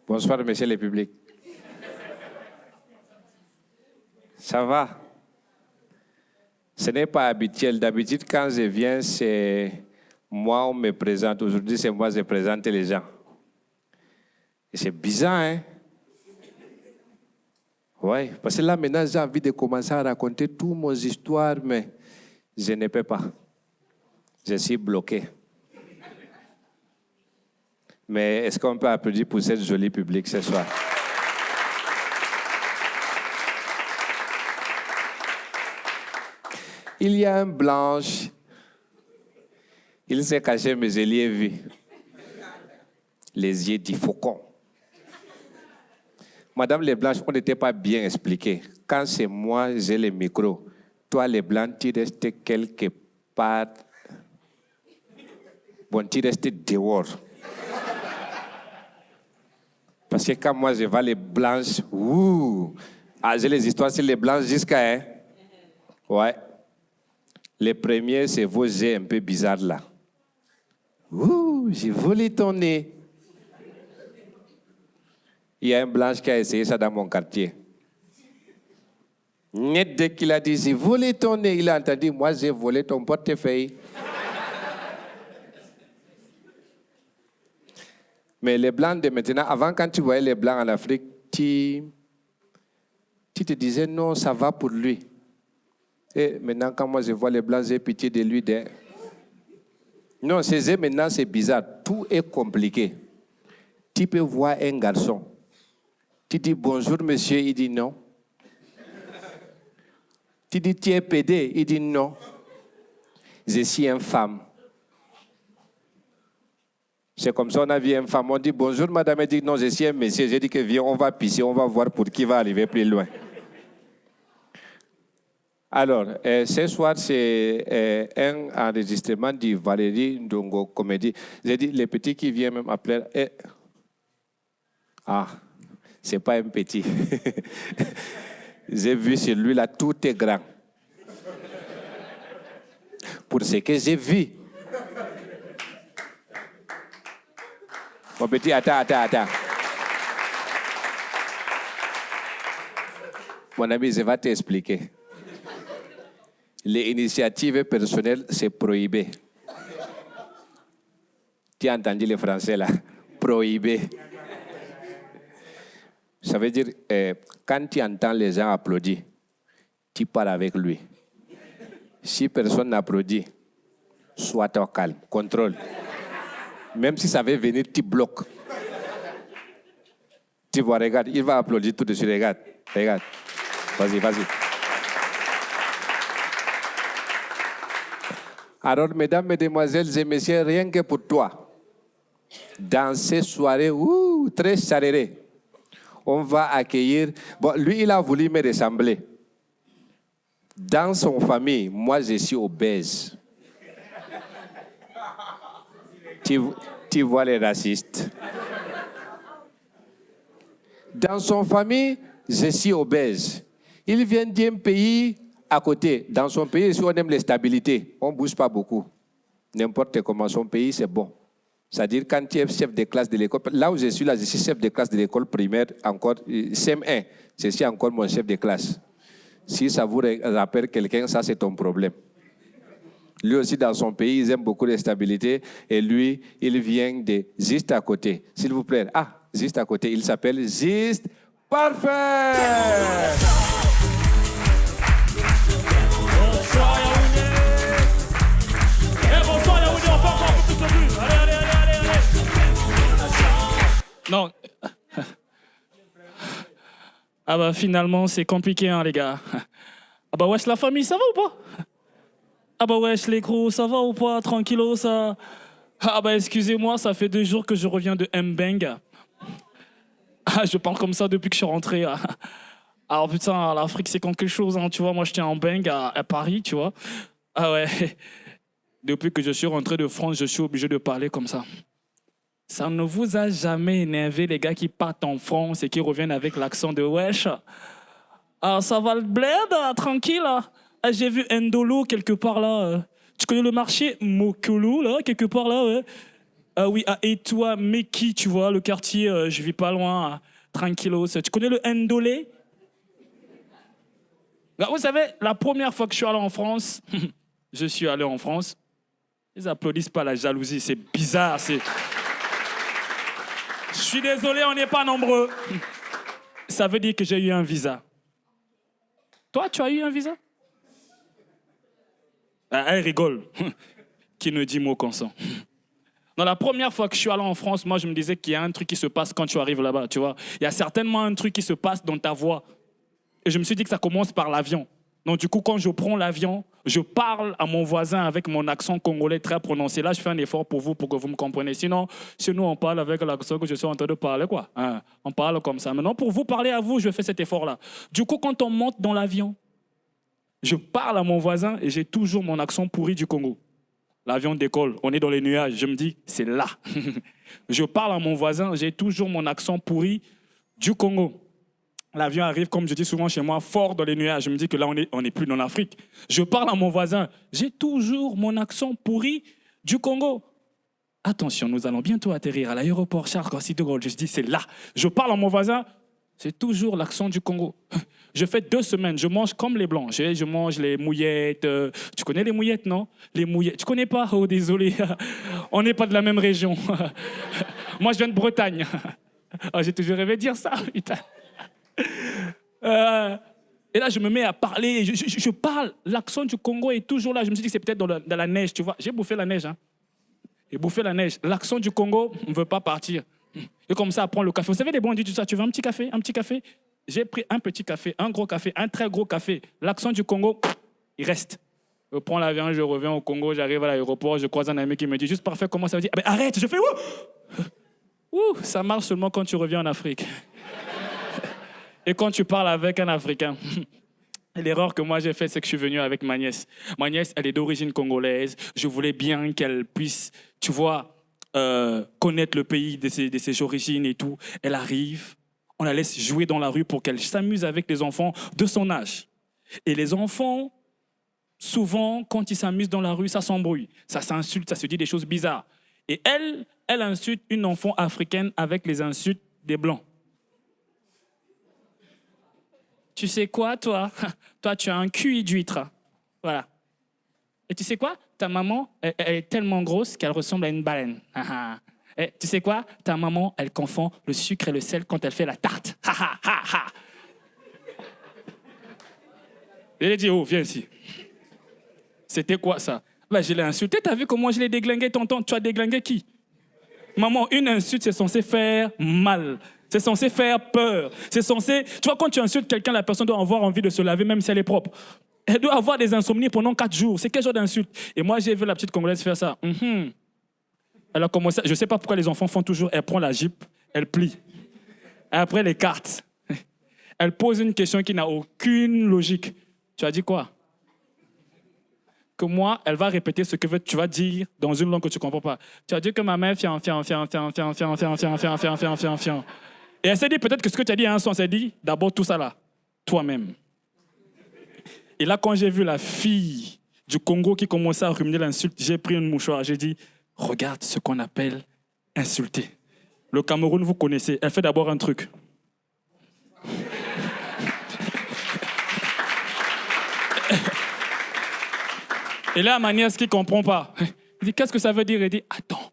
Bonsoir, messieurs les publics. Ça va? Ce n'est pas habituel. D'habitude, quand je viens, c'est moi, on me présente. Aujourd'hui, c'est moi, je présente les gens. Et c'est bizarre, hein? Oui, parce que là, maintenant, j'ai envie de commencer à raconter toutes mes histoires, mais je ne peux pas. Je suis bloqué. Mais est-ce qu'on peut applaudir pour cette jolie public ce soir? Il y a un blanche. Il s'est caché, mais je l'ai vu. Les yeux du faucon. Madame les blanches, on n'était pas bien expliqué. Quand c'est moi, j'ai le micro. Toi, les blancs, tu restes quelque part. Bon, tu restes dehors. Parce que quand moi, je vois les blanches, j'ai les histoires sur les blanches jusqu'à... Hein? Ouais. Le premier, c'est vos yeux un peu bizarres là. J'ai volé ton nez. Il y a un blanche qui a essayé ça dans mon quartier. Net dès qu'il a dit, j'ai volé ton nez, il a entendu, moi j'ai volé ton portefeuille. Mais les blancs de maintenant, avant quand tu voyais les blancs en Afrique, tu te disais non, ça va pour lui. Et maintenant, quand moi je vois les blancs, j'ai pitié de lui. Non, ces eux maintenant, c'est bizarre. Tout est compliqué. Tu peux voir un garçon. Tu dis bonjour monsieur, il dit non. Tu dis tu es pédé, il dit non. Je suis une femme. C'est comme ça, on a vu une femme, on dit bonjour madame, elle dit non, je suis un monsieur. J'ai dit que viens, on va pisser, on va voir pour qui va arriver plus loin. Alors, ce soir, c'est un enregistrement du Valérie Ndongo Comédie. J'ai dit, les petits qui viennent même appeler... c'est pas un petit. J'ai vu celui-là, tout est grand. Pour ce que j'ai vu. Mon petit, attends. Mon ami, je vais t'expliquer. Les initiatives personnelles, c'est prohibé. Tu as entendu les Français là? Prohibé. Ça veut dire, quand tu entends les gens applaudir, tu pars avec lui. Si personne n'applaudit, sois au calme, contrôle. Même si ça veut venir, tu bloques. Tu vois, regarde, il va applaudir tout de suite, regarde. Vas-y. Alors, mesdames, mesdemoiselles et messieurs, rien que pour toi, dans ces soirées très chaleureuse, on va accueillir... Bon, lui, il a voulu me ressembler. Dans son famille, moi, je suis obèse. Tu vois les racistes. Dans son famille, je suis obèse. Il vient d'un pays... à côté, dans son pays, si on aime les stabilités, on ne bouge pas beaucoup. N'importe comment, son pays, c'est bon. C'est-à-dire, quand tu es chef de classe de l'école, là où je suis chef de classe de l'école primaire, encore, CM1, je suis encore mon chef de classe. Si ça vous rappelle quelqu'un, ça c'est ton problème. Lui aussi, dans son pays, il aime beaucoup les stabilités, et lui, il vient de juste à côté. S'il vous plaît, juste à côté, il s'appelle Juste Parfait. Non. Ah bah finalement c'est compliqué hein les gars. Ah bah wesh la famille ça va ou pas? Ah bah wesh les gros ça va ou pas? Tranquillo ça? Ah bah excusez-moi ça fait 2 jours que je reviens de Mbeng. Je parle comme ça depuis que je suis rentré. Alors putain l'Afrique c'est quelque chose hein tu vois moi j'étais en Mbeng à Paris tu vois. Ah ouais. Depuis que je suis rentré de France je suis obligé de parler comme ça. Ça ne vous a jamais énervé, les gars qui partent en France et qui reviennent avec l'accent de wesh? Ah, ça va le bled, tranquille. Ah, j'ai vu Ndolo quelque part là. Tu connais le marché Mokolo, là, quelque part là, ouais. Ah oui, et toi, Meki, tu vois, le quartier, je vis pas loin, tranquillos. Tu connais le Ndolé? Vous savez, la première fois que je suis allé en France, je suis allé en France, ils applaudissent pas la jalousie, c'est bizarre. Je suis désolé, on n'est pas nombreux. Ça veut dire que j'ai eu un visa. Toi, tu as eu un visa? Elle rigole. Qui ne dit mot consent. Non, la première fois que je suis allé en France, moi, je me disais qu'il y a un truc qui se passe quand tu arrives là-bas, tu vois. Il y a certainement un truc qui se passe dans ta voix. Et je me suis dit que ça commence par l'avion. Donc, du coup, quand je prends l'avion, je parle à mon voisin avec mon accent congolais très prononcé. Là, je fais un effort pour vous, pour que vous me compreniez. Sinon, chez nous, on parle avec l'accent que je suis en train de parler, quoi. Hein, on parle comme ça. Maintenant, pour vous parler à vous, je fais cet effort-là. Du coup, quand on monte dans l'avion, je parle à mon voisin et j'ai toujours mon accent pourri du Congo. L'avion décolle, on est dans les nuages. Je me dis, c'est là. Je parle à mon voisin, j'ai toujours mon accent pourri du Congo. L'avion arrive, comme je dis souvent chez moi, fort dans les nuages. Je me dis que là, on n'est plus dans l'Afrique. Je parle à mon voisin, j'ai toujours mon accent pourri du Congo. Attention, nous allons bientôt atterrir à l'aéroport Charles de Gaulle. Je dis, c'est là. Je parle à mon voisin, c'est toujours l'accent du Congo. Je fais 2 semaines, je mange comme les Blancs. Je mange les mouillettes. Tu connais les mouillettes, non? Les mouillettes. Tu connais pas? Oh, désolé. On n'est pas de la même région. Moi, je viens de Bretagne. Oh, j'ai toujours rêvé de dire ça, putain. Et là, je me mets à parler. Je parle. L'accent du Congo est toujours là. Je me suis dit que c'est peut-être dans la neige, tu vois. J'ai bouffé la neige. Hein. J'ai bouffé la neige. L'accent du Congo ne veut pas partir. Et comme ça, prendre le café. Vous savez, les bons disent tout ça. Tu veux un petit café? Un petit café? J'ai pris un petit café, un gros café, un très gros café. L'accent du Congo, il reste. Je prends l'avion, je reviens au Congo, j'arrive à l'aéroport, je croise un ami qui me dit juste parfait, comment ça veut dire? Ah ben arrête, je fais ouh, ça marche seulement quand tu reviens en Afrique. Et quand tu parles avec un Africain. L'erreur que moi j'ai faite, c'est que je suis venu avec ma nièce. Ma nièce, elle est d'origine congolaise. Je voulais bien qu'elle puisse, tu vois, connaître le pays de ses origines et tout. Elle arrive. On la laisse jouer dans la rue pour qu'elle s'amuse avec les enfants de son âge. Et les enfants, souvent, quand ils s'amusent dans la rue, ça s'embrouille, ça s'insulte, ça se dit des choses bizarres. Et elle insulte une enfant africaine avec les insultes des Blancs. Tu sais quoi, toi? Toi, tu as un QI d'huître. Voilà. Et tu sais quoi? Ta maman, elle est tellement grosse qu'elle ressemble à une baleine. Et tu sais quoi? Ta maman, elle confond le sucre et le sel quand elle fait la tarte. Je lui ai dit, oh, viens ici. C'était quoi ça? Ben, je l'ai insulté, t'as vu comment je l'ai déglingué, tonton? Tu as déglingué qui? Maman, une insulte, c'est censé faire mal. C'est censé faire peur. C'est censé... Tu vois, quand tu insultes quelqu'un, la personne doit avoir envie de se laver, même si elle est propre. Elle doit avoir des insomnies pendant 4 jours. C'est quel genre d'insulte? Et moi, j'ai vu la petite Congolaise faire ça. Elle a commencé... Je ne sais pas pourquoi les enfants font toujours... Elle prend la jupe, elle plie. Après, les cartes. Elle pose une question qui n'a aucune logique. Tu as dit quoi? Que moi, elle va répéter ce que tu vas dire dans une langue que tu ne comprends pas. Tu as dit que ma mère fian. Et elle s'est dit peut-être que ce que tu as dit a un sens. Elle dit d'abord tout ça là, toi-même. Et là, quand j'ai vu la fille du Congo qui commençait à ruminer l'insulte, j'ai pris une mouchoir. J'ai dit, regarde ce qu'on appelle insulter. Le Cameroun, vous connaissez. Elle fait d'abord un truc. Et là, ma nièce qui ne comprend pas, il dit, qu'est-ce que ça veut dire? Il dit, attends,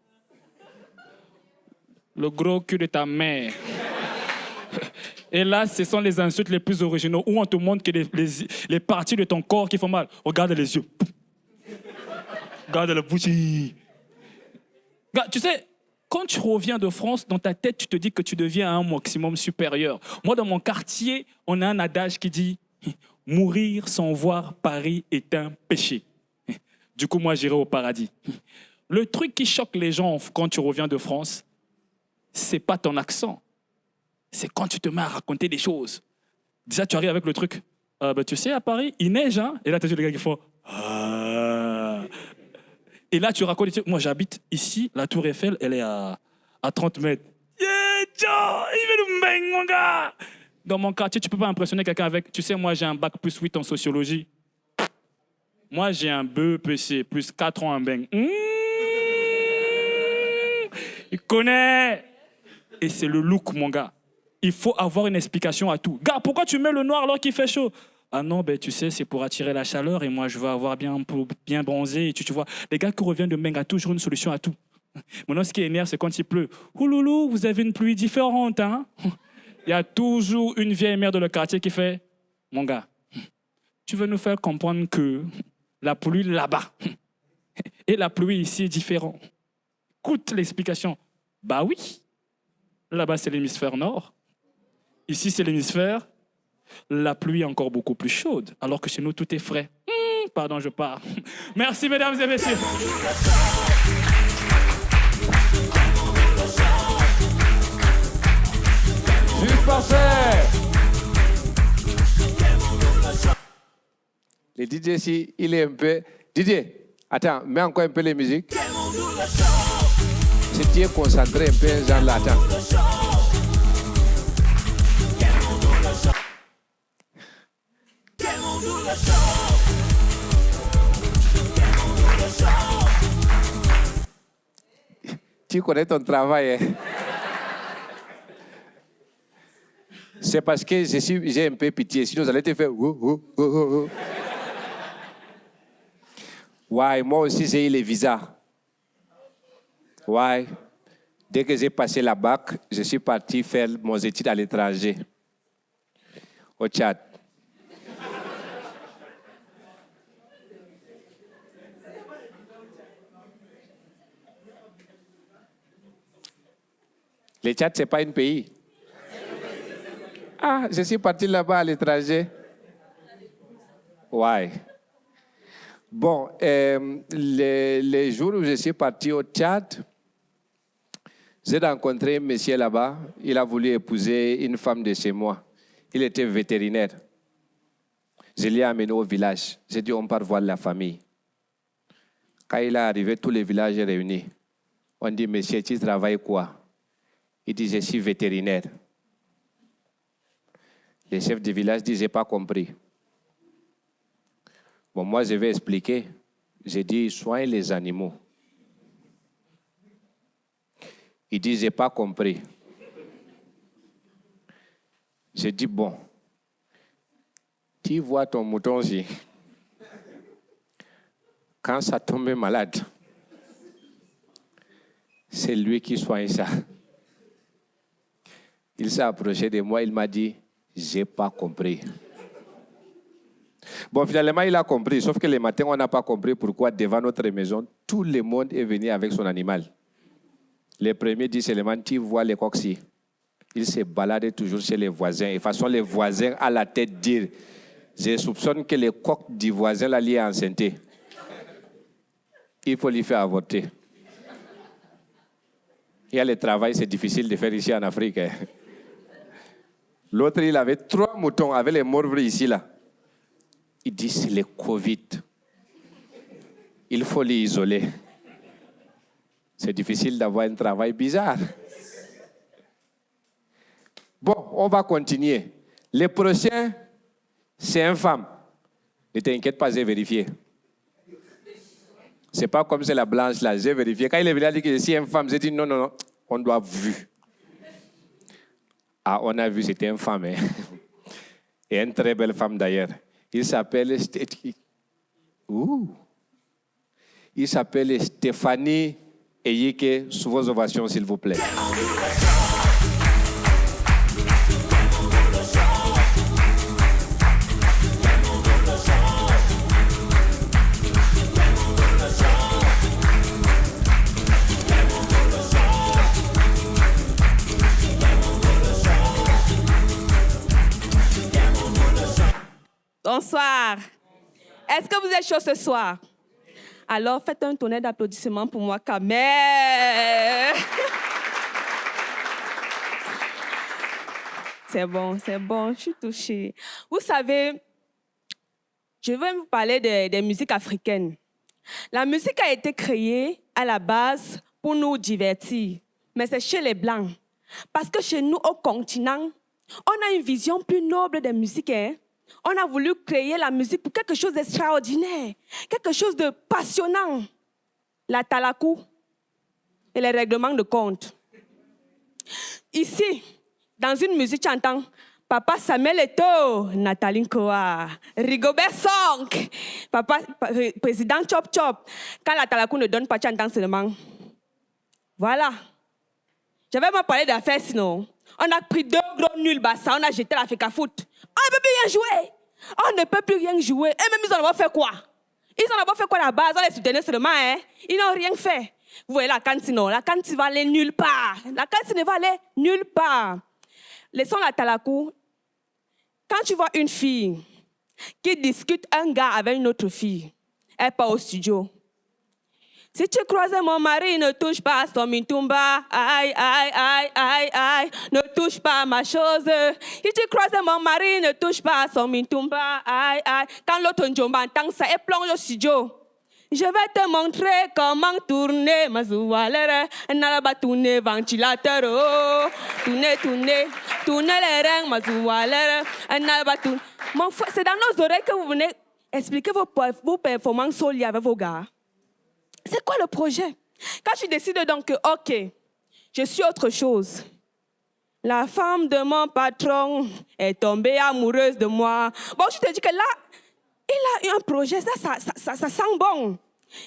le gros cul de ta mère. Et là, ce sont les insultes les plus originaux où on te montre que les parties de ton corps qui font mal. Regarde les yeux. Regarde la bouche. Tu sais, quand tu reviens de France, dans ta tête, tu te dis que tu deviens à un maximum supérieur. Moi, dans mon quartier, on a un adage qui dit « Mourir sans voir Paris est un péché ». Du coup, moi, j'irai au paradis. Le truc qui choque les gens quand tu reviens de France, c'est pas ton accent. C'est quand tu te mets à raconter des choses. Déjà, tu arrives avec le truc. Tu sais, à Paris, il neige, hein? Et là, tu as les gars qui font ah. Et là, tu racontes des trucs. Moi, j'habite ici, la Tour Eiffel, elle est à 30 mètres. Yeah, Joe, il veut nous bang, mon gars! Dans mon quartier, tu ne peux pas impressionner quelqu'un avec. Tu sais, moi, j'ai un bac plus 8 en sociologie. Moi, j'ai un BEPC plus 4 ans en bang. Il connaît. Et c'est le look, mon gars. Il faut avoir une explication à tout. Gars, pourquoi tu mets le noir alors qu'il fait chaud? Ah non, ben tu sais, c'est pour attirer la chaleur et moi, je veux avoir bien bronzé. Et tu vois, les gars qui reviennent de Menga ont toujours une solution à tout. Maintenant, ce qui énerve, c'est quand il pleut. Ouloulou, vous avez une pluie différente, hein? Il y a toujours une vieille mère de le quartier qui fait, mon gars, tu veux nous faire comprendre que la pluie là-bas et la pluie ici est différente. Écoute l'explication. Bah oui, là-bas c'est l'hémisphère nord. Ici c'est l'hémisphère. La pluie est encore beaucoup plus chaude, alors que chez nous tout est frais. Pardon, je pars. Merci mesdames et messieurs. Juste parfait. Le DJ ici, il est un peu... DJ, attends, mets encore un peu les musiques. Si tu es concentré un peu, genre là, attends. Tu connais ton travail, hein? C'est parce que j'ai un peu pitié, sinon j'allais te faire... Ouais, moi aussi j'ai eu les visas. Ouais. Dès que j'ai passé la bac, je suis parti faire mon étude à l'étranger, au Tchad. Le Tchad, ce n'est pas un pays. Ah, je suis parti là-bas à l'étranger. Ouais. Bon, les jours où je suis parti au Tchad, j'ai rencontré un monsieur là-bas. Il a voulu épouser une femme de chez moi. Il était vétérinaire. Je l'ai amené au village. J'ai dit, on part voir la famille. Quand il est arrivé, tous les villages réunis. On dit, monsieur, tu travailles quoi? Il dit, je suis vétérinaire. Le chef du village dit, je n'ai pas compris. Bon, moi, je vais expliquer. J'ai dit, soigne les animaux. Il dit, je n'ai pas compris. J'ai dit, bon, tu vois ton mouton aussi. Quand ça tombe malade, c'est lui qui soigne ça. Il s'est approché de moi, il m'a dit, je n'ai pas compris. Bon, finalement, il a compris, sauf que le matin, on n'a pas compris pourquoi devant notre maison, tout le monde est venu avec son animal. Le premier dit seulement, tu vois les coqs-ci. Il se balade toujours chez les voisins. Et de toute façon, les voisins à la tête dire, je soupçonne que le coq du voisin là, lui est enceinte. Il faut lui faire avorter. Il y a le travail, c'est difficile de faire ici en Afrique. Hein. L'autre, il avait 3 moutons avec les morvres ici là. Il dit, c'est le Covid. Il faut les isoler. C'est difficile d'avoir un travail bizarre. Bon, on va continuer. Le prochain, c'est une femme. Ne t'inquiète pas, j'ai vérifié. C'est pas comme c'est la blanche là, j'ai vérifié. Quand il est venu, il a dit que c'est une femme, j'ai dit non, non, non, on doit vu. Ah, on a vu, c'était une femme. Hein. Et une très belle femme d'ailleurs. Il s'appelle Stéphanie Eyike. Sous vos ovations, s'il vous plaît. Bonsoir. Est-ce que vous êtes chaud ce soir? Alors, faites un tonnerre d'applaudissements pour moi quand même. C'est bon, je suis touchée. Vous savez, je vais vous parler des musiques africaines. La musique a été créée à la base pour nous divertir, mais c'est chez les Blancs. Parce que chez nous, au continent, on a une vision plus noble des musiques. Hein? On a voulu créer la musique pour quelque chose d'extraordinaire, quelque chose de passionnant. La talakou. et les règlements de compte. Ici, dans une musique, tu entends Papa Samuel Eto'o, Nathalie Nkoa, Rigobert Song, Papa, Président Chop Chop. Quand la Talakou ne donne pas, tu entends seulement. Voilà. Je vais me parler d'affaires sinon. On a pris 2 gros nuls bassins, on a jeté la FECA Foot. On ne peut plus rien jouer. On ne peut plus rien jouer. Et même ils en ont fait quoi? Ils en ont fait quoi à la base? On les soutenait seulement, hein? Ils n'ont rien fait. Vous voyez la cantine, non? La cantine va aller nulle part. La cantine ne va aller nulle part. Laissons la Talakou. Quand tu vois une fille qui discute un gars avec une autre fille, elle part au studio. Si tu croises mon mari, ne touche pas à son mintumba. Aïe, aïe, aïe, aïe, aïe. Ne touche pas à ma chose. Si tu croises mon mari, ne touche pas à son mintumba. Aïe, aïe. Quand l'autre njomba entend ça, elle plonge au studio. Je vais te montrer comment tourner ma zoualere. N'alaba tourner ventilateur. Oh. Tourner les reins, ma zoualere. N'alaba tourner. Mon frère, c'est dans nos oreilles que vous venez expliquer vos performances au lit avec vos gars. C'est quoi le projet? Quand tu décides donc que, OK, je suis autre chose. La femme de mon patron est tombée amoureuse de moi. Bon, je te dis que là, il a eu un projet, ça sent bon.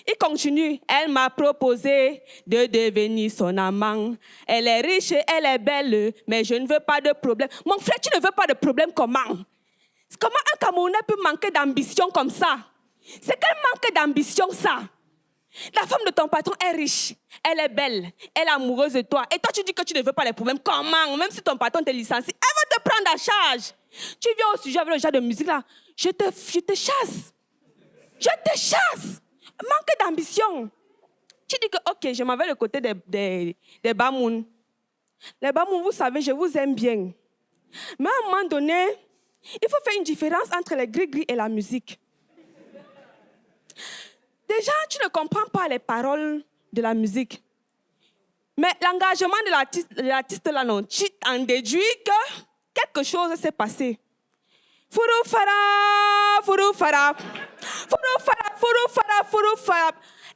Il continue. Elle m'a proposé de devenir son amant. Elle est riche, elle est belle, mais je ne veux pas de problème. Mon frère, tu ne veux pas de problème comment? Comment un Camerounais peut manquer d'ambition comme ça? C'est quel manque d'ambition ça? La femme de ton patron est riche, elle est belle, elle est amoureuse de toi. Et toi, tu dis que tu ne veux pas les problèmes. Comment? Même si ton patron te licencie, elle va te prendre à charge. Tu viens au sujet avec le genre de musique là, je te chasse. Je te chasse. Manque d'ambition. Tu dis que, OK, je m'en vais le côté des Bamoun. Les Bamoun, vous savez, je vous aime bien. Mais à un moment donné, il faut faire une différence entre les gris-gris et la musique. Déjà, tu ne comprends pas les paroles de la musique. Mais l'engagement de l'artiste là, non, tu en déduis que quelque chose s'est passé. Fourou fara, fourou fara. Fourou fara, fourou fara, fourou fara.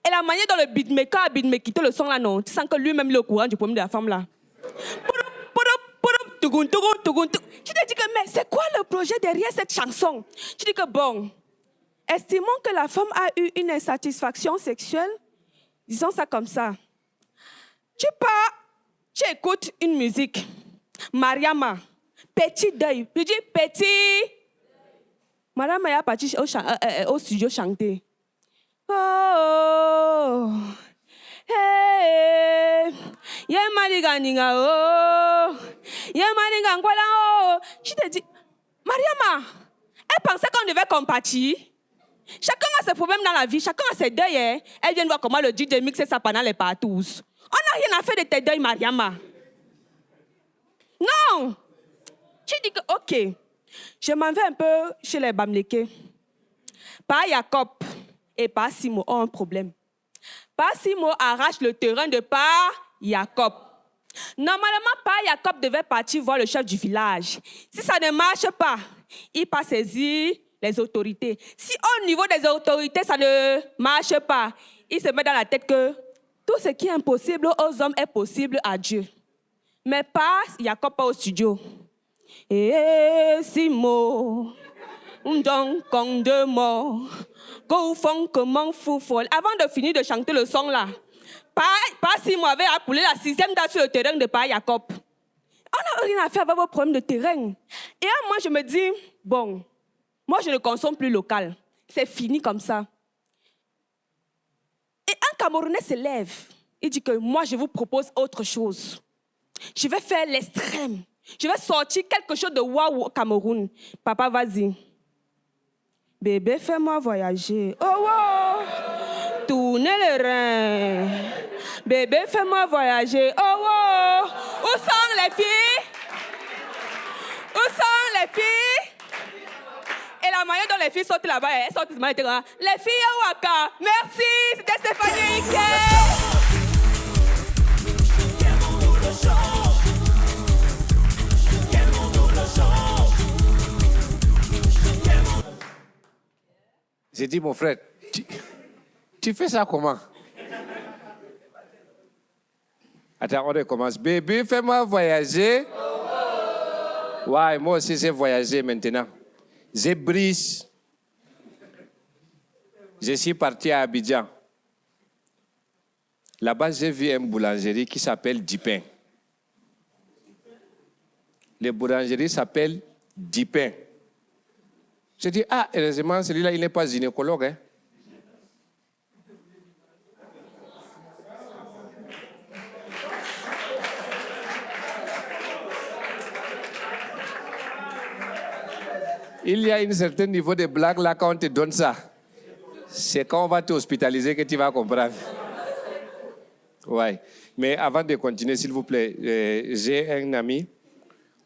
Et la manière dont le beatmaker a beatmaké le son là, non, tu sens que lui-même il est au courant du problème de la femme là. Tu te dis que, mais c'est quoi le projet derrière cette chanson? Tu dis que bon, estimons que la femme a eu une insatisfaction sexuelle, disons ça comme ça. Tu pars, tu écoutes une musique, Mariama, Petit Deuil. Je dis petit. Mariama est partie au studio chanter. Oh, hey, yemaliganinga oh, yemaligangola oh. Je te dis, Mariama, elle pensait qu'on devait compatir. Chacun a ses problèmes dans la vie, chacun a ses deuils. Hein? Elle vient de voir comment le DJ mixe ça pendant les partous. On n'a rien à faire de tes deuils, Mariama. Non. Tu dis que, OK, je m'en vais un peu chez les Bamlékés. Pa Jacob et Pa Simo ont un problème. Pa Simo arrache le terrain de Pa Jacob. Normalement, Pa Jacob devait partir voir le chef du village. Si ça ne marche pas, il va saisir les autorités. Si au niveau des autorités, ça ne marche pas, il se met dans la tête que tout ce qui est impossible aux hommes est possible à Dieu. Mais pas Jacob pas au studio. Et Simo, donc comme deux mots, qu'au fond comment fou folle. Avant de finir de chanter le son là, pas Simo avait appelé la 6e date sur le terrain de Pa Jacob. On n'a rien à faire avec vos problèmes de terrain. Et là, moi je me dis, bon, moi, je ne consomme plus local. C'est fini comme ça. Et un Camerounais se lève. Il dit que moi, je vous propose autre chose. Je vais faire l'extrême. Je vais sortir quelque chose de waouh au Cameroun. Papa, vas-y. Bébé, fais-moi voyager. Oh, wow. Tournez les reins. Bébé, fais-moi voyager. Oh, wow. Où sont les filles? Où sont les filles? Et la manière dont les filles sortent là-bas, elles sortent les filles au Waka. Merci, c'était Stéphanie Ike. J'ai dit, mon frère, tu fais ça comment? Attends, on recommence. Bébé, fais-moi voyager. Ouais, moi aussi, j'ai voyagé maintenant. J'ai brise. Je suis parti à Abidjan. Là-bas, j'ai vu une boulangerie qui s'appelle Dipin. La boulangerie s'appelle Dipin. J'ai dit, ah, heureusement, celui-là, il n'est pas gynécologue. Hein? Il y a un certain niveau de blague là quand on te donne ça. C'est quand on va t'hospitaliser que tu vas comprendre. Ouais. Mais avant de continuer, s'il vous plaît, j'ai un ami.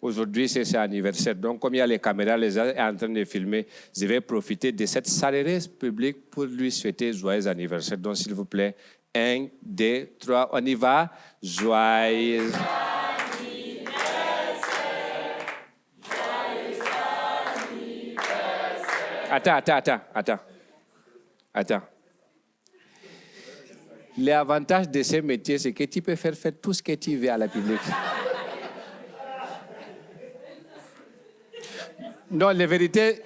Aujourd'hui, c'est son anniversaire. Donc, comme il y a les caméras, les gens sont en train de filmer, je vais profiter de cette salutation publique pour lui souhaiter joyeux anniversaire. Donc, s'il vous plaît, 1, 2, 3, on y va. Joyeux Attends. L'avantage de ce métier, c'est que tu peux faire tout ce que tu veux à la public. Non, la vérité,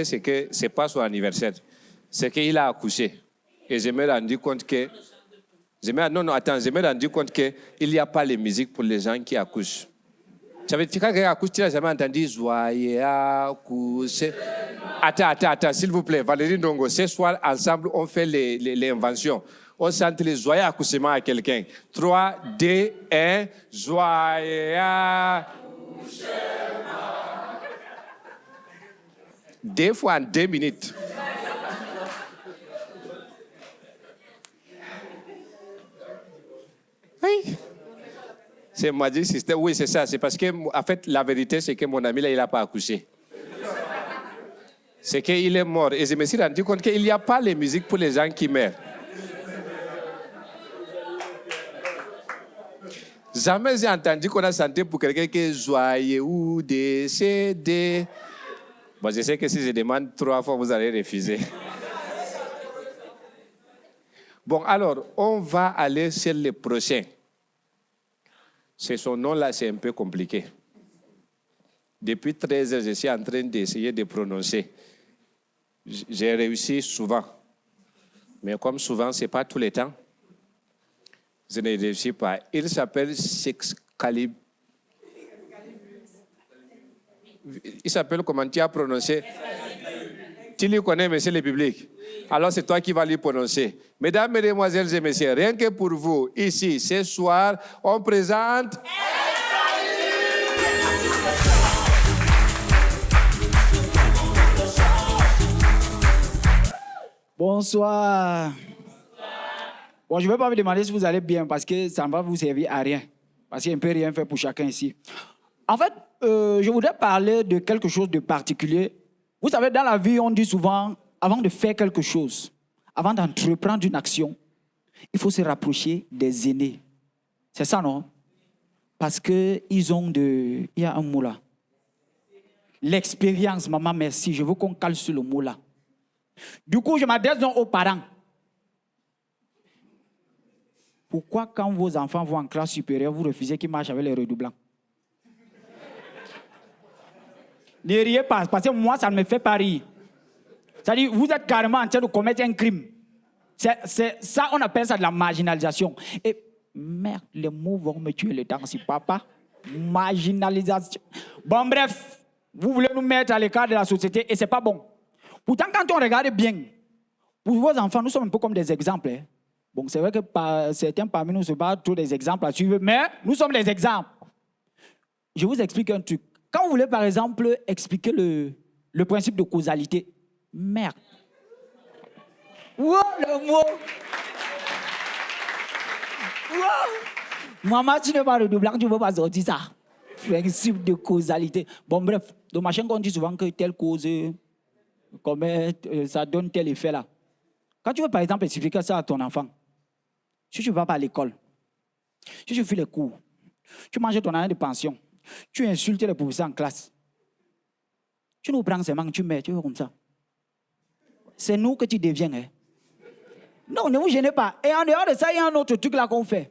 c'est que ce n'est pas son anniversaire. C'est qu'il a accouché. Et je me suis rendu compte que... Je me suis rendu compte qu'il n'y a pas de musique pour les gens qui accouchent. Ça veut dire que quand quelqu'un accouche, tu n'as jamais entendu « Joyeux accoucher ». Attends, s'il vous plaît, Valérie Ndongo, ce soir, ensemble, on fait les inventions. On chante les joyeux accouchements à quelqu'un. 3, 2, 1, joyeux accouchement. 2 fois en 2 minutes. Oui. C'est Magic System. Oui, c'est ça. C'est parce que, en fait, la vérité, c'est que mon ami, là, il n'a pas accouché. C'est qu'il est mort. Et je me suis rendu compte qu'il n'y a pas les musiques pour les gens qui meurent. Jamais j'ai entendu qu'on a chanté pour quelqu'un qui est joyeux ou décédé. Bon, je sais que si je demande 3 fois, vous allez refuser. Bon, alors, on va aller sur le prochain. C'est son nom-là, c'est un peu compliqué. Depuis 13 heures, je suis en train d'essayer de prononcer. J'ai réussi souvent. Mais comme souvent, ce n'est pas tous les temps. Je ne réussis pas. Il s'appelle Sexcalib. Il s'appelle comment tu as prononcé? Tu le connais, monsieur le public. Alors c'est toi qui vas lui prononcer. Mesdames, mesdemoiselles et messieurs, rien que pour vous, ici, ce soir, on présente... Bonsoir. Bon, je ne vais pas vous demander si vous allez bien parce que ça ne va vous servir à rien. Parce qu'il ne peut rien faire pour chacun ici. En fait, je voudrais parler de quelque chose de particulier. Vous savez, dans la vie, on dit souvent, avant de faire quelque chose, avant d'entreprendre une action, il faut se rapprocher des aînés. C'est ça, non? Parce qu'ils ont de... Il y a un mot là. L'expérience, maman, merci. Je veux qu'on cale sur le mot là. Du coup, je m'adresse donc aux parents. Pourquoi, quand vos enfants vont en classe supérieure, vous refusez qu'ils marchent avec les redoublants? Ne riez pas, parce que moi, ça ne me fait pas rire. C'est-à-dire, vous êtes carrément en train de commettre un crime. Ça, on appelle ça de la marginalisation. Et merde, les mots vont me tuer le temps si papa. Marginalisation. Bon, bref, vous voulez nous mettre à l'écart de la société et ce n'est pas bon. Pourtant, quand on regarde bien, pour vos enfants, nous sommes un peu comme des exemples. Hein. Bon, c'est vrai que certains parmi nous ne sont pas tous des exemples à suivre, mais nous sommes des exemples. Je vous explique un truc. Quand vous voulez, par exemple, expliquer le principe de causalité, merde. Wow, le mot. Wow. Maman, tu n'es pas redoublant, tu ne veux pas sortir ça. Principe de causalité. Bon, bref, dans ma chaîne, on dit souvent que telle cause, ça donne tel effet là. Quand tu veux, par exemple, expliquer ça à ton enfant, si tu ne vas pas à l'école, si tu fais les cours, tu manges ton année de pension, tu insultes les professeurs en classe, tu nous prends seulement, tu mets, tu veux comme ça. C'est nous que tu deviens. Hein? Non, ne vous gênez pas. Et en dehors de ça, il y a un autre truc là qu'on fait.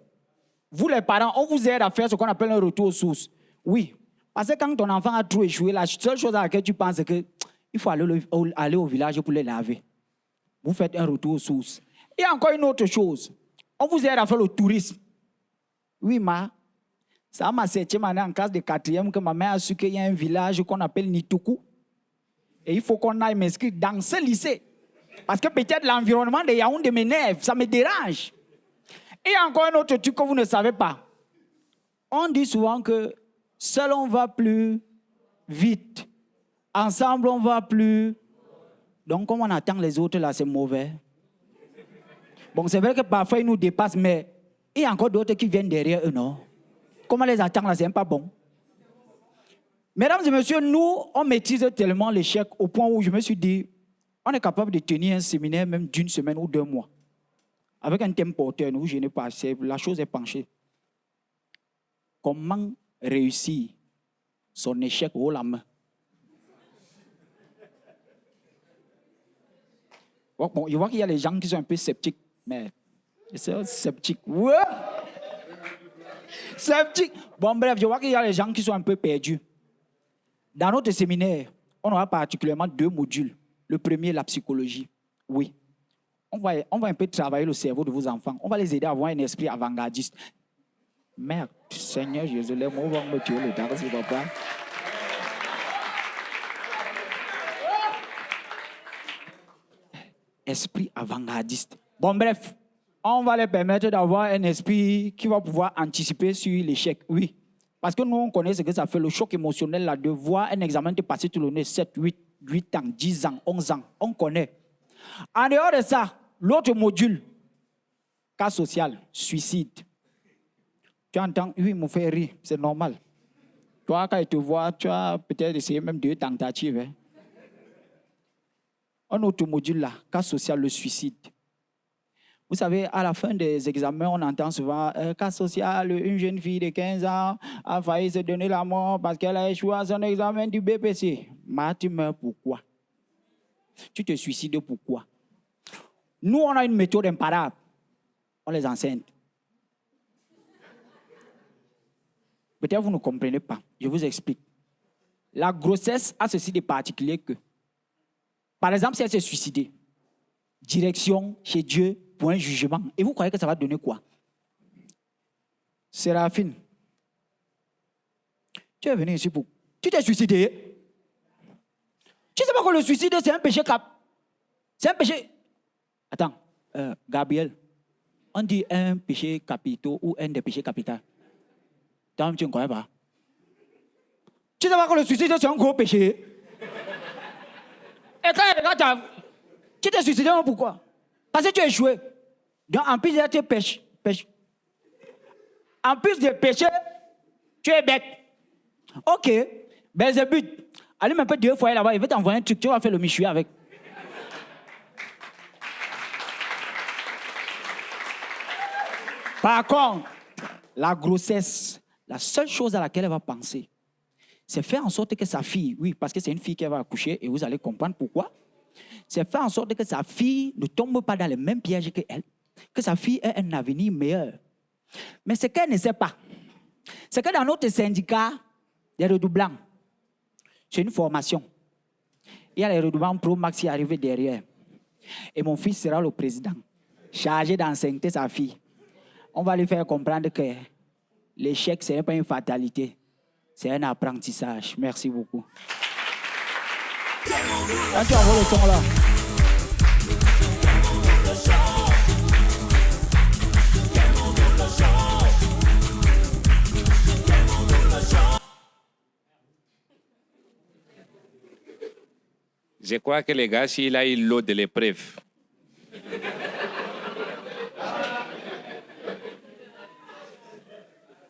Vous les parents, on vous aide à faire ce qu'on appelle un retour aux sources. Oui. Parce que quand ton enfant a trop échoué, la seule chose à laquelle tu penses, c'est qu'il faut aller au village pour les laver. Vous faites un retour aux sources. Et encore une autre chose. On vous aide à faire le tourisme. Oui, ça m'a 7e année en classe de 4e que ma mère a su qu'il y a un village qu'on appelle Nituku. Et il faut qu'on aille m'inscrire dans ce lycée. Parce que peut-être l'environnement de Yaoundé m'énerve, ça me dérange. Et encore un autre truc que vous ne savez pas. On dit souvent que seul on va plus vite. Ensemble on va plus. Donc comme on attend les autres là, c'est mauvais. Bon, c'est vrai que parfois ils nous dépassent, mais il y a encore d'autres qui viennent derrière eux, non? Comment les attendre là, c'est même pas bon. Mesdames et messieurs, nous, on maîtrise tellement l'échec au point où je me suis dit, on est capable de tenir un séminaire même d'une semaine ou 2 mois. Avec un thème porteur, où je n'ai pas, la chose est penchée. Comment réussir son échec haut la main? Bon, je vois qu'il y a les gens qui sont un peu sceptiques, mais c'est sceptique. Ouais! Sceptique. Bon, bref, je vois qu'il y a les gens qui sont un peu perdus. Dans notre séminaire, on aura particulièrement 2 modules. Le premier, la psychologie. Oui. On va un peu travailler le cerveau de vos enfants. On va les aider à avoir un esprit avant-gardiste. Merde, Seigneur Jésus, les mots vont me tuer le temps, s'il vous plaît. Esprit avant-gardiste. Bon, bref, on va les permettre d'avoir un esprit qui va pouvoir anticiper sur l'échec. Oui. Parce que nous, on connaît ce que ça fait, le choc émotionnel, là, de voir un examen te passer tout le nez, 7, 8 ans, 10 ans, 11 ans. On connaît. En dehors de ça, l'autre module, cas social, suicide. Tu entends, oui, il me fait rire, c'est normal. Toi, quand il te voit, tu as peut-être essayé même 2 tentatives. Hein. Un autre module là, cas social, le suicide. Vous savez, à la fin des examens, on entend souvent cas social, une jeune fille de 15 ans a failli se donner la mort parce qu'elle a échoué à son examen du BPC. Mais tu meurs pourquoi? Tu te suicides pourquoi? Nous, on a une méthode imparable. On les enseigne. Peut-être vous ne comprenez pas. Je vous explique. La grossesse a ceci de particulier que, par exemple, si elle s'est suicidée, direction chez Dieu pour un jugement. Et vous croyez que ça va donner quoi? Séraphine, tu es venu ici pour... Tu t'es suicidé? Tu ne sais pas que le suicide, c'est un péché C'est un péché... Attends, Gabriel, on dit un péché capital ou un des péchés capitaux. Toi, tu ne connais pas. Tu ne sais pas que le suicide, c'est un gros péché. Et quand tu t'es suicidé, pourquoi? Parce que tu as échoué. Donc, en plus d'être péché, en plus de péché, tu es bête. Ok, Belzébuth, allume un peu 2 fois là-bas, il veut t'envoyer un truc, tu vas faire le michoui avec. Par contre, la grossesse, la seule chose à laquelle elle va penser, c'est faire en sorte que sa fille, oui, parce que c'est une fille qui va accoucher, et vous allez comprendre pourquoi, c'est faire en sorte que sa fille ne tombe pas dans les mêmes pièges qu'elle, que sa fille ait un avenir meilleur. Mais ce qu'elle ne sait pas, c'est que dans notre syndicat, il y a des redoublants. C'est une formation. Il y a les redoublants Pro Max qui arrivent derrière. Et mon fils sera le président, chargé d'enseigner sa fille. On va lui faire comprendre que l'échec, ce n'est pas une fatalité. C'est un apprentissage. Merci beaucoup. Quand tu envoies le son là. Je crois que les gars, s'il a eu l'eau de l'épreuve.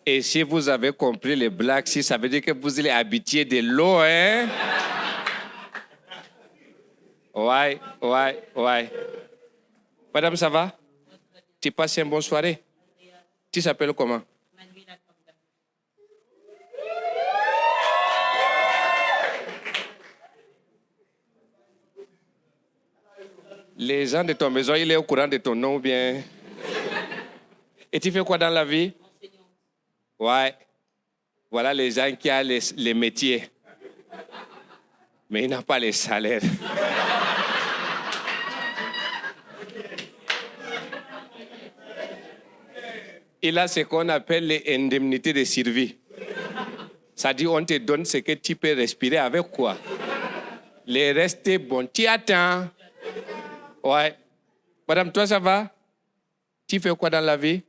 Et si vous avez compris les blagues, si ça veut dire que vous êtes habitué de l'eau, hein? Ouais. Madame, ça va? Tu passes une bonne soirée? Tu s'appelles comment? Les gens de ton maison, il est au courant de ton nom ou bien? Et tu fais quoi dans la vie? Ouais. Voilà les gens qui ont les métiers. Mais ils n'ont pas les salaires. Il a ce qu'on appelle les indemnités de survie. Ça dit, on te donne ce que tu peux respirer avec quoi. Les restes, bon, tu attends. Ouais. Madame, toi, ça va? Tu fais quoi dans la vie?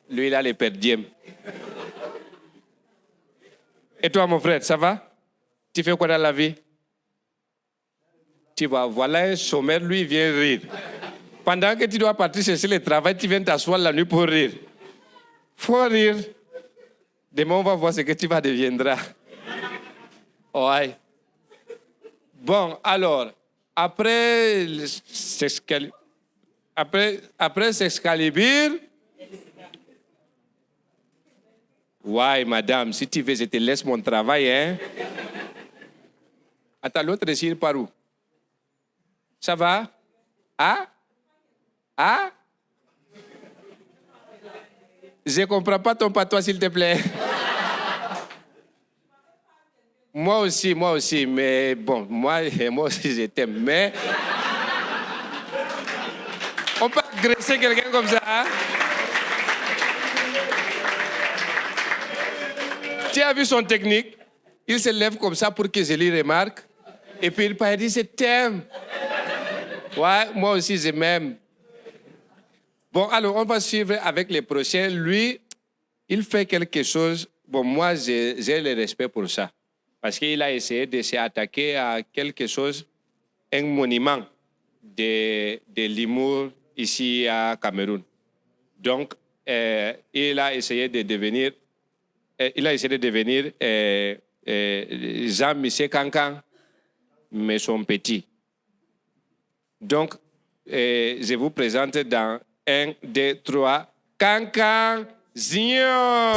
Lui, il a les perdièmes. Et toi, mon frère, ça va? Tu fais quoi dans la vie? Tu vois, voilà un sommaire, lui, il vient rire. Pendant que tu dois partir chercher le travail, tu viens t'asseoir la nuit pour rire. Faut rire. Demain, on va voir ce que tu vas deviendra. Ouais. Bon, alors, après s'excalibur, ouais, madame, si tu veux, je te laisse mon travail, hein. Attends, l'autre ici, par où? Ça va? Ah? Ah? Je ne comprends pas ton patois, s'il te plaît. Moi aussi, mais bon, moi aussi, je t'aime, mais... On peut agresser quelqu'un comme ça, hein? Tu as vu son technique? Il se lève comme ça pour que je lui remarque. Et puis il dit, je t'aime. Ouais, moi aussi, je m'aime. Bon, alors, on va suivre avec les prochains. Lui, il fait quelque chose. Bon, moi, j'ai le respect pour ça. Parce qu'il a essayé de s'attaquer à quelque chose, un monument de l'humour ici à Cameroun. Donc, il a essayé de devenir Jean-Michel Cancan, mais son petit. Donc, je vous présente dans 1, 2, 3, Cancan Junior.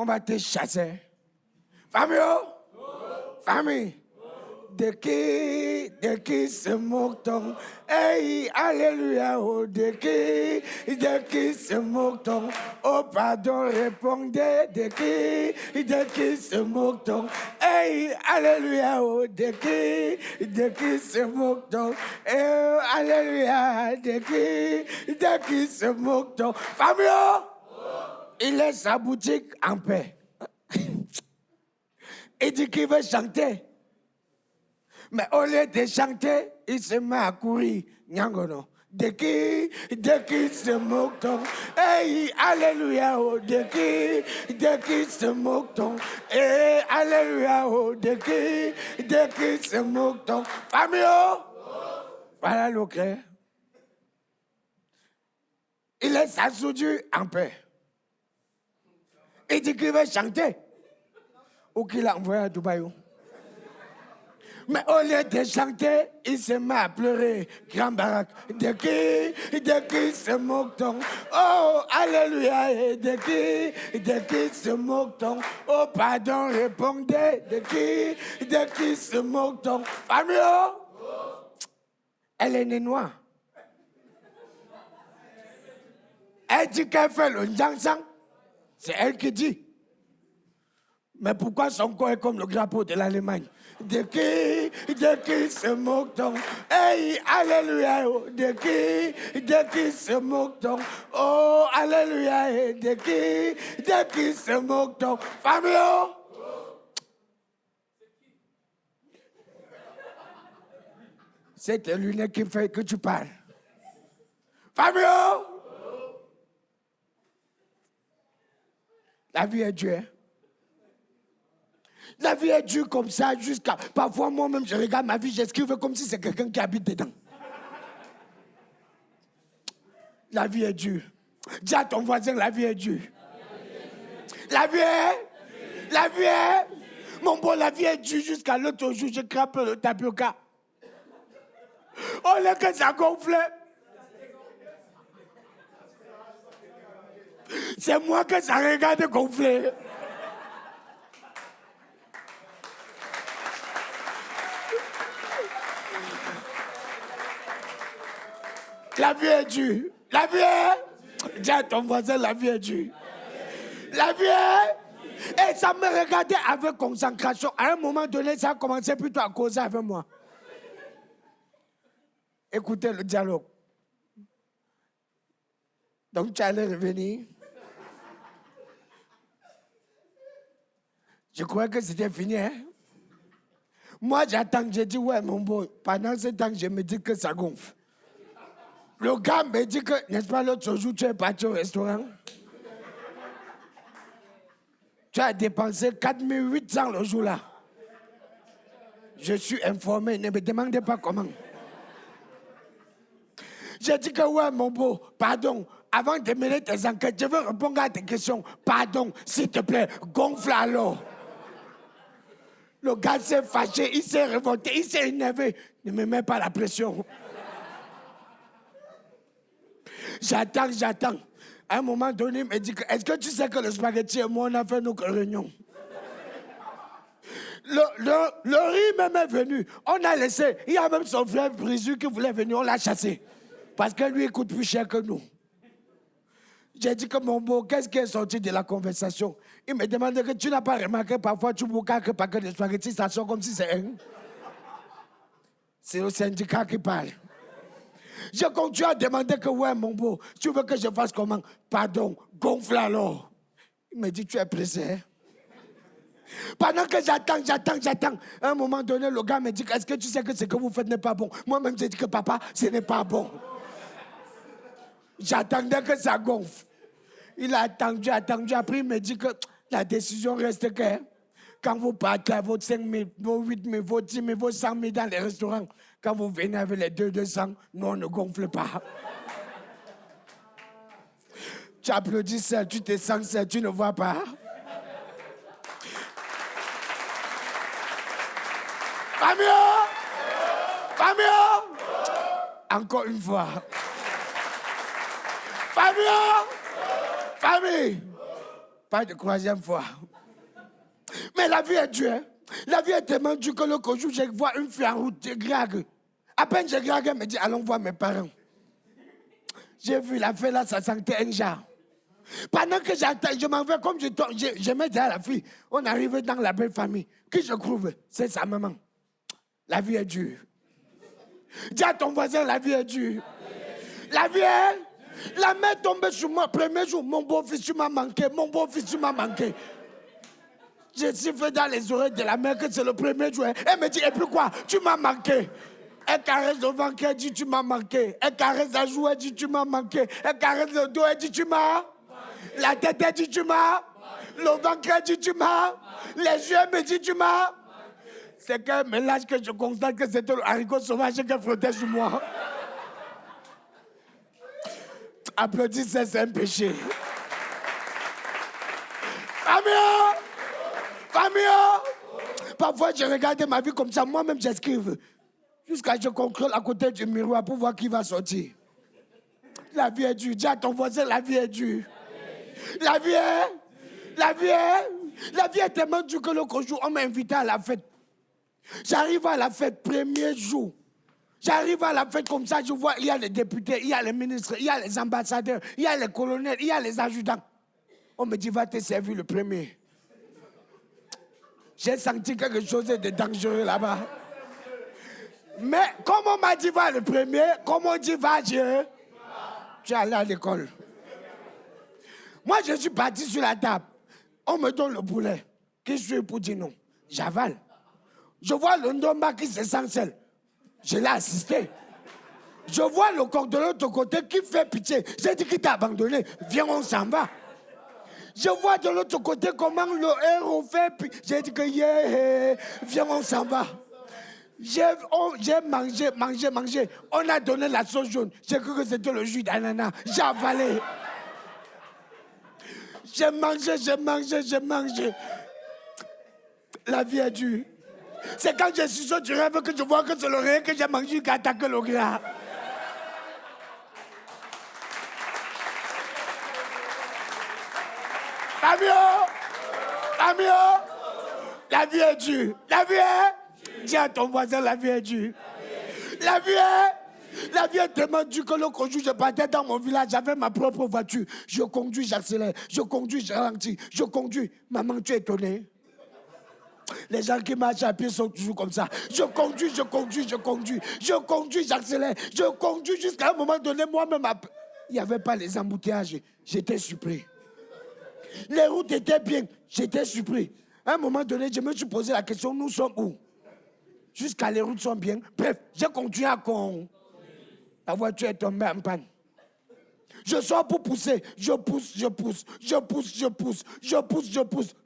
On va te chasser. Famille, famille. De qui se moque-t-on? Hey, alléluia, oh, de qui se moque-t-on? Oh, pardon, répondez, de qui se moque-t-on? Hey, alléluia, oh, de qui se moque-t-on? Hey, alléluia, de qui se moque-t-on? Famille, il laisse sa boutique en paix. Il dit qu'il veut chanter. Mais au lieu de chanter, il se met à courir. Nyangono. De qui se moque-t-on? Hey, alléluia, oh, de qui se moque-t-on? Hey, alléluia, oh, de qui se moque-t-on? Famille, oh, voilà le cœur. Il laisse sa soudure en paix. Il dit qu'il veut chanter. Ou qu'il a envoyé à Dubaï. Mais au lieu de chanter, il se met à pleurer. Grand baraque. De qui se moque-t-on? Oh, alléluia. De qui se moque-t-on? Oh, pardon, répondez. De qui se moque-t-on? Famille, elle est née noire. Elle dit qu'elle fait le njangsang. C'est elle qui dit. Mais pourquoi son corps est comme le drapeau de l'Allemagne? De qui se moque-t-on? Hey, alléluia, de qui se moque-t-on? Oh, alléluia, de qui se moque-t-on? Famille, c'est tes lunettes qui fait que tu parles. Famille, la vie est dure. La vie est dure comme ça jusqu'à... Parfois, moi-même, je regarde ma vie, j'escrive comme si c'est quelqu'un qui habite dedans. La vie est dure. Dis à ton voisin, la vie est dure. La vie est... Mon bon, la vie est dure jusqu'à l'autre jour, je crape le tapioca. Oh, là, que ça gonflait. C'est moi que ça regarde gonfler. La vie est dure. La vie est... Dis à ton voisin, la vie est dure. La vie est... Et ça me regardait avec concentration. À un moment donné, ça a commencé plutôt à causer avec moi. Écoutez le dialogue. Donc tu allais revenir. Je croyais que c'était fini. Hein? Moi, j'attends. J'ai dit, ouais, mon beau. Pendant ce temps, je me dis que ça gonfle. Le gars me dit que, n'est-ce pas, l'autre jour, tu es parti au restaurant. Tu as dépensé 4800 le jour-là. Je suis informé, ne me demandez pas comment. J'ai dit que, ouais, mon beau, pardon, avant de mener tes enquêtes, je veux répondre à tes questions. Pardon, s'il te plaît, gonfle alors. Le gars s'est fâché, il s'est révolté, il s'est énervé. Ne me mets pas la pression. J'attends. À un moment donné, il me dit, est-ce que tu sais que le spaghetti et moi, on a fait nos réunions? Le riz même est venu. On a laissé. Il y a même son frère Brisu qui voulait venir, on l'a chassé. Parce que lui, il coûte plus cher que nous. J'ai dit que mon beau, qu'est-ce qui est sorti de la conversation? Il me demandait que tu n'as pas remarqué parfois, tu boucaques que paquet de spaghettis, ça sort comme si c'est un. C'est le syndicat qui parle. Je continue à demander que, ouais, mon beau, tu veux que je fasse comment? Pardon, gonfle alors. Il me dit, tu es pressé. Hein? Pendant que j'attends, à un moment donné, le gars me dit, est-ce que tu sais que ce que vous faites n'est pas bon? Moi-même, j'ai dit que papa, ce n'est pas bon. J'attendais que ça gonfle. Il a attendu. Après, il me dit que la décision reste que quand vous partez à vos 5 000, vos 8 000, vos 10 000, vos 100 000 dans les restaurants, quand vous venez avec les 200, nous, on ne gonfle pas. Tu applaudis ça, tu te sens ça, tu ne vois pas. Famille! Encore une fois. Famille! Pas de troisième fois. Mais la vie est dure. Hein? La vie est tellement dure que le jour, je vois une fille en route, je grague. À peine je grague, elle me dit, allons voir mes parents. J'ai vu la fille là, ça sentait un genre. Pendant que j'attends, je m'en vais comme je mets derrière la fille. On arrive dans la belle famille. Qui je trouve? C'est sa maman. La vie est dure. Dis à ton voisin, la vie est dure. La vie est... La main tombée sur moi, premier jour, mon beau-fils, tu m'as manqué, Je suis fait dans les oreilles de la mère que c'est le premier jour. Elle me dit, et puis quoi? Tu m'as manqué. Elle caresse le ventre, elle dit, tu m'as manqué. Elle caresse la joue, elle dit, tu m'as manqué. Elle caresse le dos, elle dit, tu m'as. La tête, elle dit, tu m'as. Le ventre, elle dit, tu m'as. Les yeux, elle me dit, tu m'as. C'est qu'un mélange que je constate que c'était le haricot sauvage qui frottait sur moi. Applaudissez, c'est un péché. Famille! Parfois, je regarde ma vie comme ça, moi-même, j'escrive. Jusqu'à ce que je contrôle à côté du miroir pour voir qui va sortir. La vie est dure. Dis à ton voisin, la vie est dure. La vie est tellement dure que l'autre jour, on m'a invité à la fête. J'arrive à la fête, premier jour. J'arrive à la fête comme ça, je vois, il y a les députés, il y a les ministres, il y a les ambassadeurs, il y a les colonels, il y a les adjudants. On me dit, va te servir le premier. J'ai senti quelque chose de dangereux là-bas. Mais comme on m'a dit, va le premier, comme on dit, va Dieu, tu es allé à l'école. Moi, je suis parti sur la table. On me donne le poulet. Qui suis pour dire non? J'avale. Je vois le ndomba qui se sent seul. Je l'ai assisté. Je vois le corps de l'autre côté qui fait pitié. J'ai dit qu'il t'a abandonné. Viens, on s'en va. Je vois de l'autre côté comment le héros fait pitié. J'ai dit que viens, on s'en va. J'ai mangé. On a donné la sauce jaune. J'ai cru que c'était le jus d'ananas. J'ai avalé. J'ai mangé. La vie est dure. C'est quand je suis sur du rêve que je vois que c'est le rien que j'ai mangé qui attaque le gras. Amio, la vie est dure. La vie est... Dis à ton voisin, la vie est dure. La vie est tellement dure que l'autre jour, je partais dans mon village, j'avais ma propre voiture. Je conduis, j'accélère. Je conduis, je ralentis. Je conduis. Maman, tu es étonnée? Les gens qui marchent à pied sont toujours comme ça. Je conduis, j'accélère. Je conduis jusqu'à un moment donné, moi-même, il n'y avait pas les embouteillages. J'étais surpris. Les routes étaient bien. J'étais surpris. À un moment donné, je me suis posé la question, nous sommes où? Jusqu'à les routes sont bien. Bref, j'ai continué à con. La voiture est tombée en panne. Je sors pour pousser. Je pousse.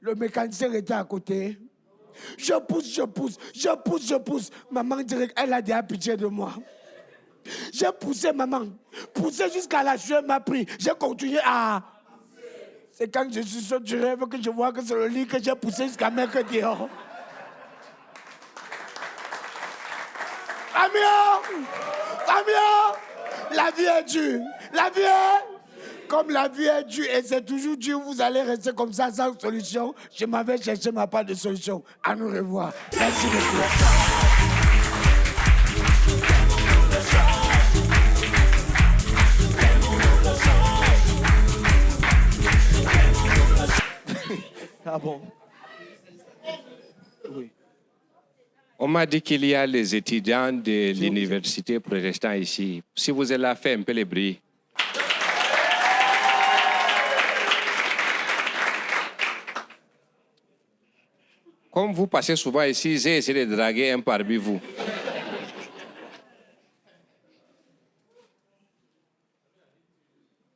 Le mécanicien était à côté. Je pousse. Maman dirait qu'elle a déjà pitié de moi. J'ai poussé, maman. Poussé jusqu'à la sueur m'a pris. J'ai continué à... C'est quand je suis sur du rêve que je vois que c'est le lit que j'ai poussé jusqu'à mercredi dehors. Famille, la vie est dure. Comme la vie est dure et c'est toujours dur, vous allez rester comme ça sans solution. Je m'avais cherché ma part de solution. À nous revoir. Merci beaucoup. Ah bon? Oui. On m'a dit qu'il y a les étudiants de l'université protestante ici. Si vous êtes là, faites un peu le bruit. Comme vous passez souvent ici, j'ai essayé de draguer un parmi vous.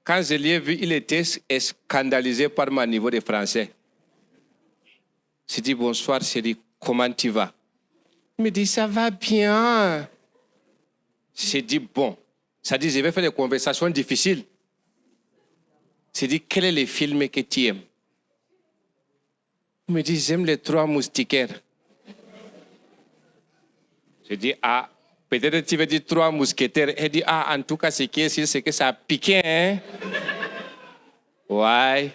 Quand je l'ai vu, il était scandalisé par mon niveau de français. J'ai dit bonsoir, j'ai dit comment tu vas? Il me dit ça va bien. J'ai dit bon. Ça dit je vais faire des conversations difficiles. J'ai dit quel est le film que tu aimes? Il me dit j'aime les 3 moustiquaires. J'ai dit ah, peut-être tu veux dire 3 mousquetaires. Il dit ah, en tout cas ce qui est sûr c'est que ça a piqué, hein? Ouais.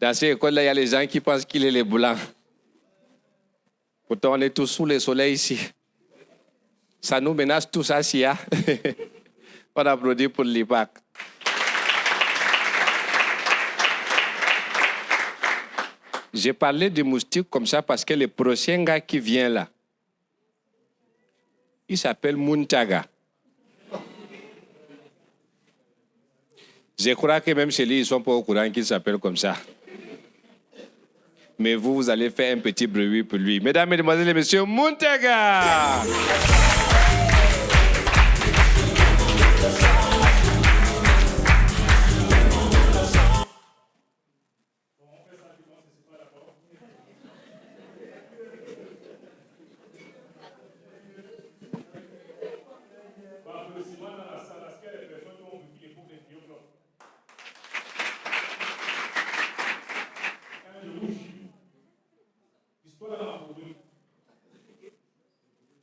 Dans cette école-là, il y a les gens qui pensent qu'il est les blancs. Pourtant, on est tous sous le soleil ici. Ça nous menace tous à Sia. On applaudit pour l'IPAC. J'ai parlé de moustiques comme ça parce que le prochain gars qui vient là, il s'appelle Muntaga. Je crois que même chez lui, ils ne sont pas au courant qu'il s'appelle comme ça. Mais vous allez faire un petit bruit pour lui. Mesdames, Mesdemoiselles et Messieurs, Muntaga!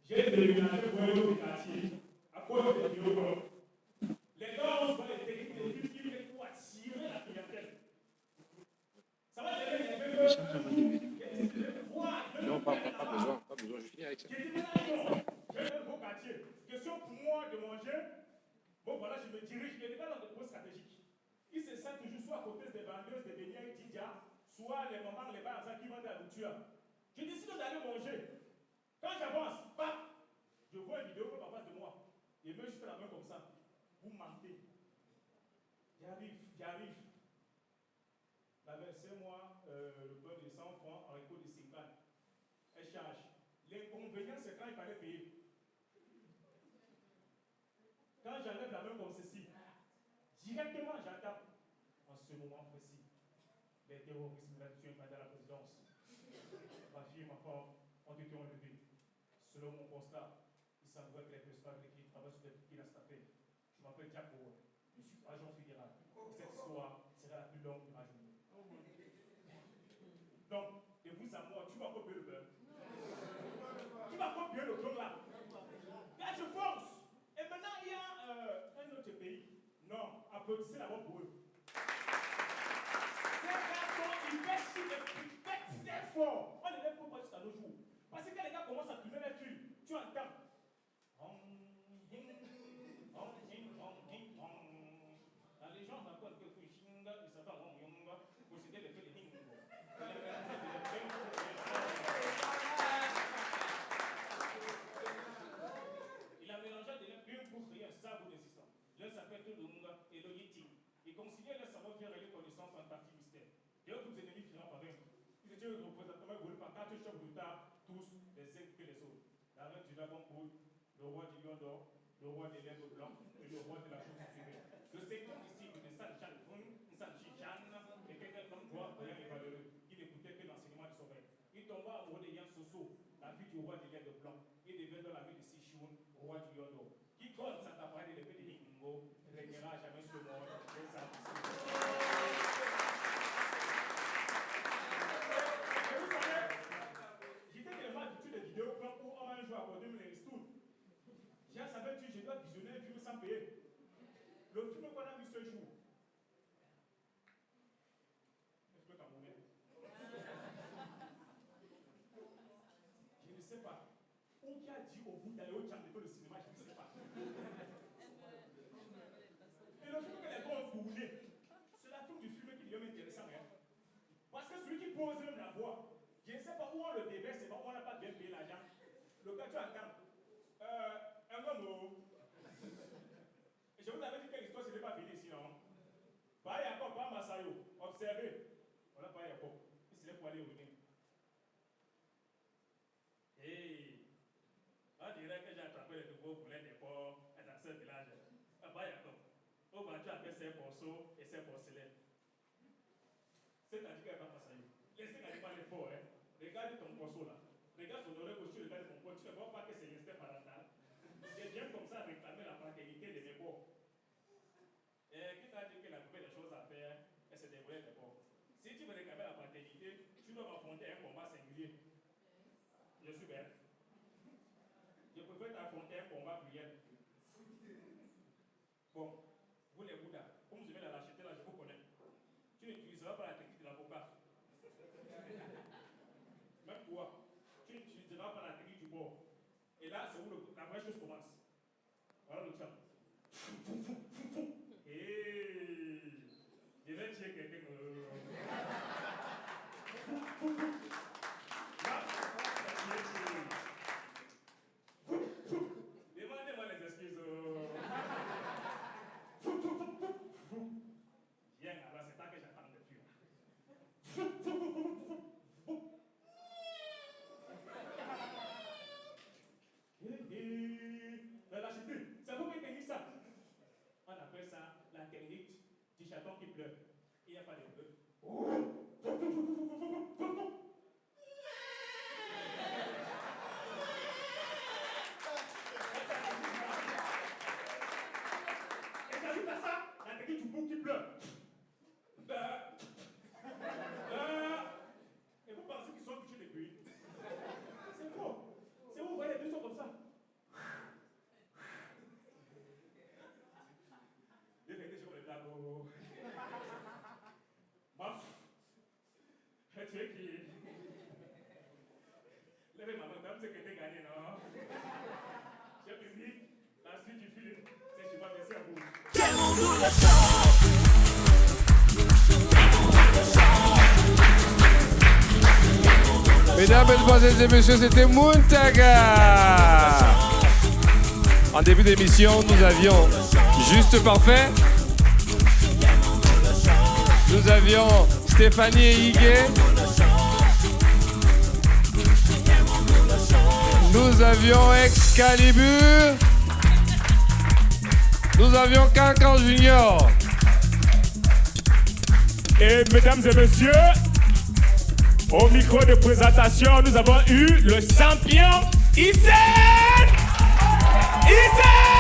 J'ai déménagé pour un autre quartier à cause des violons. Les gars ont souvent les techniques les plus utiles pour attirer la clientèle. Ça va devenir Non, pas besoin, je finis avec ça. j'ai déménagé dans un beau quartier. Question pour moi de manger. Bon, voilà, je me dirige. Il est dans le point stratégique. Il se sent toujours soit à côté des vendeuses, des beignets, Didia, soit les mamans, les bars qui vendent la nourriture. Je décide d'aller manger. Quand j'avance, je vois une vidéo comme en face de moi. Et me juste la main comme ça. Vous mentez. J'arrive. Versez-moi le beurre de 100 francs en écho de 50. Échange. L'inconvénient, c'est quand il fallait payer. Quand j'enlève la main comme ceci, directement j'entends, en ce moment précis, les terroristes là-dessus dans la présidence. Ma fille, ma femme ont été enlevés. Selon mon constat, il semblerait que les personnes qui travaillent sur des staffés. Je m'appelle Jack Howard. Je suis agent fédéral. Cette histoire sera la plus longue de ma journée. Donc, de vous à moi, tu vas couper le beurre. Applaudissez d'abord pour eux. Ces garçons, ils pètent très fort. On les lève pas jusqu'à nos jours. Parce que quand les gars commencent à plumer les filles, tu entends. La légende raconte que Kushinga, il s'appelle Wong-Yonga, possédait les feux de Hingo. Il a mélangé des lèvres pour créer un sabre résistant. L'un s'appelle Todunga et le Yeti. Il conciliait leur savoir-faire et les connaissances en partie mystère. D'ailleurs, tous les ennemis finiront par vaincre. Ils étaient représentement volés par 4 chefs d'État, tous les uns que les autres. La reine du dragon rouge, le roi du lion d'or, le roi des lèvres blancs et le roi de la chose fumée. Le second disciple de San Chan Fun, San Chichan, était un homme droit, brillant et valeureux. Il n'écoutait que l'enseignement de son maître. Il tomba amoureux de Yan Soso, la fille du roi des lèvres blancs, et devint dans la ville de Sichun, roi du lion d'or. Quiconque s'attaquera de l'épée de Hingo régnera jamais sur le monde et sa vidéo quand on a un jour accordé me les ristournes. J'ai savais que je dois visionner un film sans payer. Le film qu'on a vu ce jour. Est-ce que t'as voulu? Je ne sais pas. Ou qui a dit au bout d'aller au champ de le cinéma, je ne sais pas. Et le film que les gars ont tourné, c'est la film du film qui devient intéressant. Hein? Parce que celui qui pose même la voix, je ne sais pas où on le déverse, c'est pas où on n'a pas bien payé l'argent. Le gars, tu entends. Un homme. Je vous avais dit quelle histoire, je n'ai pas fini ici, non? Pas Yacob, pas Massayo. Observez. Voilà, pas Yacob. Il se lève pour aller revenir. Hey! On dirait que j'ai attrapé les nouveaux poulets des porcs dans ce village. Pas Yacob. On va tu appeler ses morceaux et ses porcelaines. C'est-à-dire qu'elle va pas Massayo. Laissez qu'elle parle fort, hein? Regarde ton morceau là. Regarde son oreille au-dessus de ton pote. Tu ne vois pas que c'est l'instinct parental. C'est bien comme ça réclamer la paternité de mes porcs. Et qui t'a dit que la première des choses à faire, c'est de dévoiler tes porcs. Si tu veux réclamer la paternité, tu dois affronter un combat singulier. Je suis bête. Je préfère t'affronter un combat pluriel. Bon, vous les Bouddhas, comme vous aimez la lâcheté là, je vous connais. Tu n'utiliseras pas la technique de l'avocat. Même toi, tu n'utiliseras pas la technique du bord. Et là, c'est où la vraie chose commence. Voilà le champ. Hey, je vais tuer quelqu'un. Demandez-moi les excuses. Viens, alors c'est ça que j'attends depuis. La lâcheté, c'est vous qui avez dit ça. On appelle ça la technique du chaton qui pleure. Il n'y a pas de bleu. Et j'ajoute à ça la technique du bouc qui pleure. Et vous pensez qu'ils sont touchés depuis? C'est faux. C'est où vous voyez les deux sont comme ça. Maf, tu es qui? Levez ma main, c'est que tu as gagné, non? Cher public, la suite du film, c'est chez moi, merci à vous. Mesdames, mesdemoiselles et messieurs, c'était Muntaga. En début d'émission, nous avions Juste Parfait. Nous avions Stéphanie et Higuet. Nous avions Excalibur. Nous avions Cancan Junior. Et mesdames et messieurs, au micro de présentation, nous avons eu le champion Isen! Isen!